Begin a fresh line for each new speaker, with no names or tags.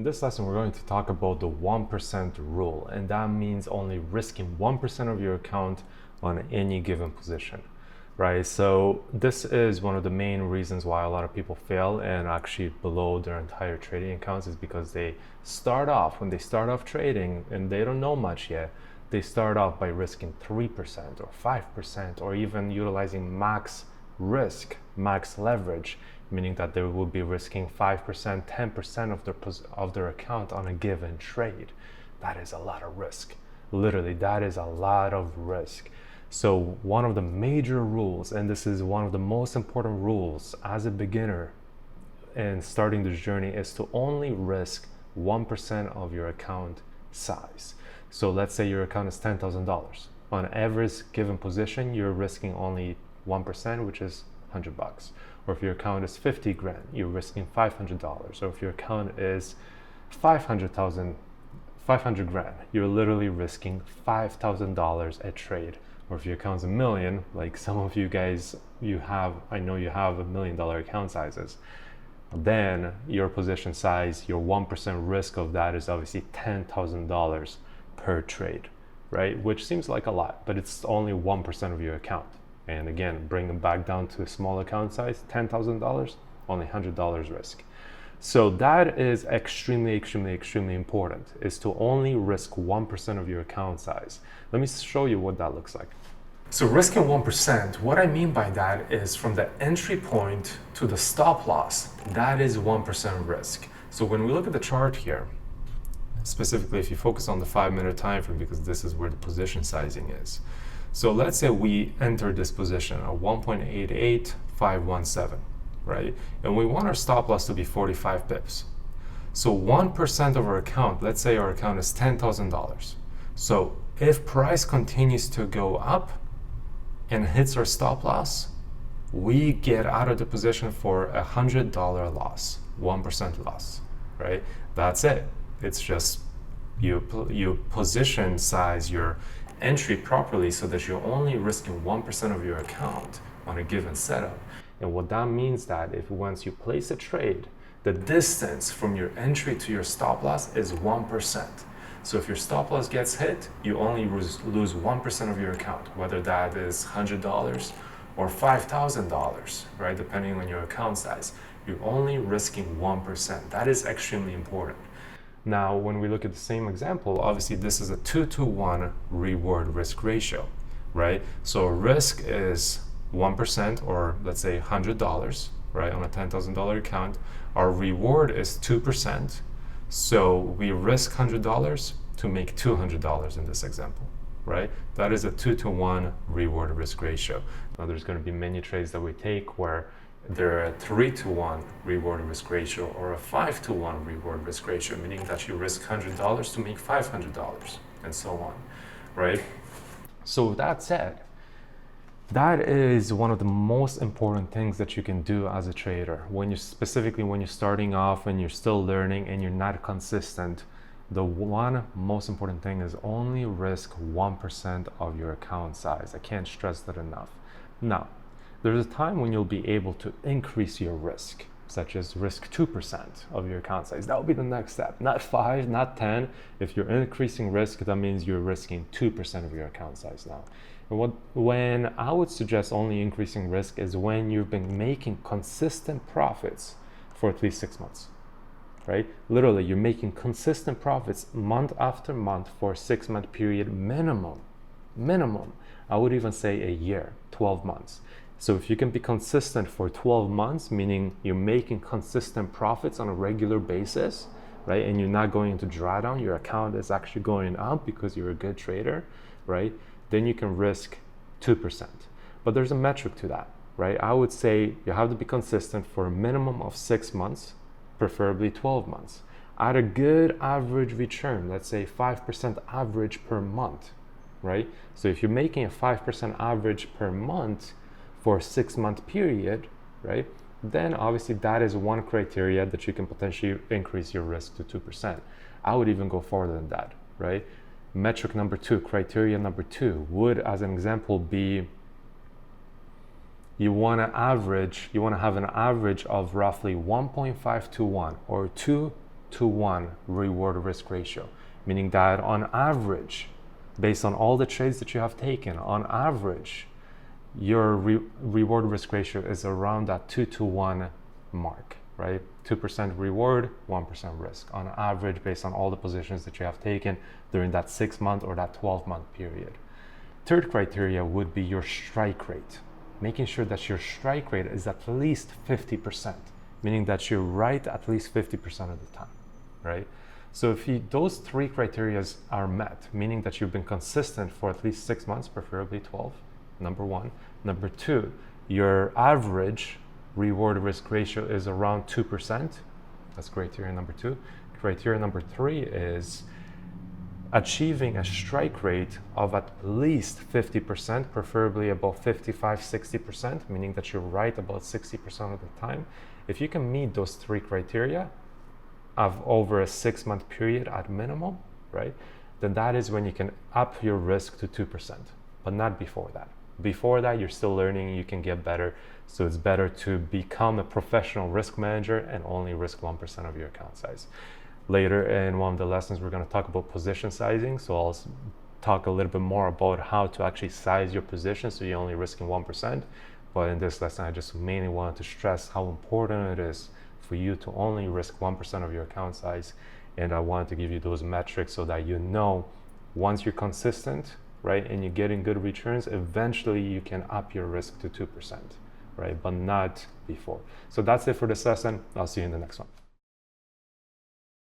In this lesson, we're going to talk about the 1% rule, and that means only risking 1% of your account on any given position, right? So this is one of the main reasons why a lot of people fail and actually blow their entire trading accounts, is because when they start off trading and they don't know much yet, they start off by risking 3% or 5% or even utilizing max risk, max leverage, meaning that they will be risking 5%, 10% of their account on a given trade. That is a lot of risk. Literally, that is a lot of risk. So one of the major rules, and this is one of the most important rules as a beginner in starting this journey, is to only risk 1% of your account size. So let's say your account is $10,000. On every given position, you're risking only 1%, which is $100. Or if your account is 50 grand, you're risking $500. Or if your account is 500 grand, you're literally risking $5,000 a trade. Or if your account's $1 million, like some of you guys, I know you have $1 million account sizes, then your position size, your 1% risk of that is obviously $10,000 per trade, right? Which seems like a lot, but it's only 1% of your account. And again, bring them back down to a small account size, $10,000, only $100 risk. So that is extremely, extremely, extremely important, is to only risk 1% of your account size. Let me show you what that looks like. So risking 1%, what I mean by that is from the entry point to the stop loss, that is 1% risk. So when we look at the chart here, specifically if you focus on the 5-minute time frame, because this is where the position sizing is. So let's say we enter this position at 1.88517, right? And we want our stop loss to be 45 pips. So 1% of our account, let's say our account is $10,000. So if price continues to go up and hits our stop loss, we get out of the position for a $100 loss, 1% loss, right? That's it. It's just you position size your entry properly so that you're only risking 1% of your account on a given setup. And what that means that if once you place a trade, the distance from your entry to your stop loss is 1%. So if your stop loss gets hit, you only lose 1% of your account, whether that is $100 or $5,000, right? Depending on your account size, you're only risking 1%. That is extremely important. Now, when we look at the same example, obviously this is a 2-to-1 reward risk ratio, right? So risk is 1%, or let's say $100, right, on a $10,000 account. Our reward is 2%. So we risk $100 to make $200 in this example, right? That is a 2-to-1 reward risk ratio. Now there's going to be many trades that we take where they're a 3-to-1 reward risk ratio or a 5-to-1 reward risk ratio, meaning that you risk $100 to make $500 and so on, right? So with that said, that is one of the most important things that you can do as a trader. Specifically when you're starting off and you're still learning and you're not consistent, the one most important thing is only risk 1% of your account size. I can't stress that enough. Now, there's a time when you'll be able to increase your risk, such as risk 2% of your account size. That will be the next step, not 5, not 10. If you're increasing risk, that means you're risking 2% of your account size now. And when I would suggest only increasing risk is when you've been making consistent profits for at least 6 months, right? Literally, you're making consistent profits month after month for a 6-month period minimum. I would even say a year, 12 months. So if you can be consistent for 12 months, meaning you're making consistent profits on a regular basis, right? And you're not going into drawdown, your account is actually going up because you're a good trader, right? Then you can risk 2%. But there's a metric to that, right? I would say you have to be consistent for a minimum of 6 months, preferably 12 months. At a good average return, let's say 5% average per month, right? So if you're making a 5% average per month for a 6-month period, right, then obviously that is one criteria that you can potentially increase your risk to 2%. I would even go further than that, right? Metric number 2, criteria number 2 would, as an example, be you want to have an average of roughly 1.5 to 1 or 2 2-to-1 reward risk ratio, meaning that on average, based on all the trades that you have taken, on average, your reward risk ratio is around that 2-to-1 mark, right? 2% reward, 1% risk on average, based on all the positions that you have taken during that 6-month or that 12-month period. Third criteria would be your strike rate, making sure that your strike rate is at least 50%, meaning that you're right at least 50% of the time, right? So if those 3 criteria are met, meaning that you've been consistent for at least 6 months, preferably 12, number 1. Number 2, your average reward risk ratio is around 2%. That's criteria number 2. Criteria number 3 is achieving a strike rate of at least 50%, preferably about 55-60%, meaning that you're right about 60% of the time. If you can meet those 3 criteria of over a 6-month period at minimum, right, then that is when you can up your risk to 2%, but not before that. Before that, you're still learning, you can get better. So it's better to become a professional risk manager and only risk 1% of your account size. Later in one of the lessons, we're going to talk about position sizing. So I'll talk a little bit more about how to actually size your position so you're only risking 1%. But in this lesson, I just mainly wanted to stress how important it is for you to only risk 1% of your account size. And I wanted to give you those metrics so that you know once you're consistent, right, and you're getting good returns, eventually you can up your risk to 2%, right, but not before. So that's it for this lesson. I'll see you in the next one.